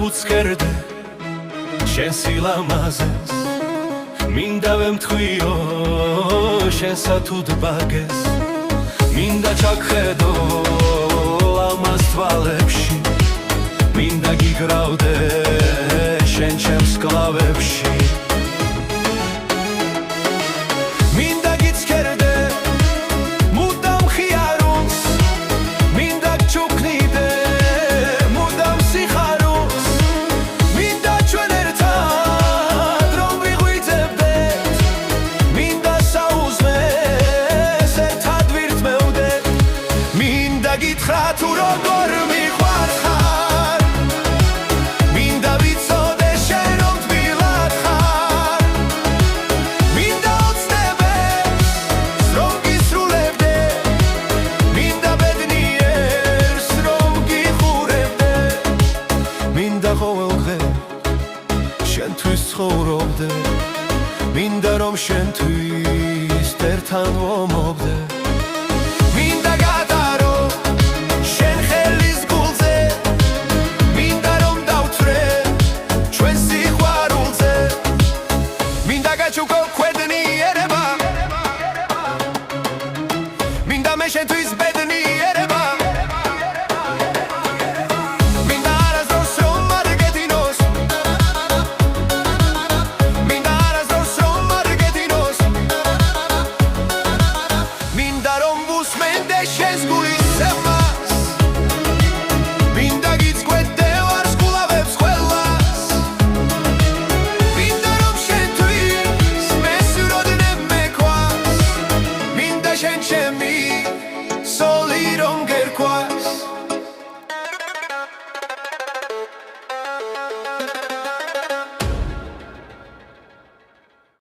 უცხერდე შენ სილამაზეს მინდა ვემთხვიო შენსა თუ დბაგეს მინდა ჩაგხედო ამას თვალებში მინდა გიგრავდე შენ ჩემს კლავებში მინდა გიცქერდე მუდამ ხიარულს მინდა გჩუქნიდე მუდამ სიხარულს მინდა ჩვენ ერთად რომ ვიღვიძებდეთ მინდა საუზმეს ერთად ვირთმევდეთ მინდა გითხრა თუ როგორ მიყვარხარ მინდა ვიცოდე შენ რომ თბილად ხარ მინდა ოცნებებს რომ გისრულებდე მინდა ბედნიერს რომ გიხურებდე მინდა ყოველ დღე შენთვის ცხოვრობდე მინდა რომ შენთვის ერთთან ვომობდე მინდა გადარო შენ ხელის გულზე მინდა რომ დავთვრე ჩვენ სიყვარულზე მინდა გაჩუქო ქვედნიერება მინდა მე შენთვის ბედნიერება მინდა არასდროს რომ არ გედინოს მინდა არასდროს რომ არ გედინოს მინდა რომ ვუსმენდე შენს გულის ზემას მინდა გიცქვედე ვარსკვლავებს ყველას მინდა რომ შენთვის მესუროდნე მექვას მინდა შენ ჩემი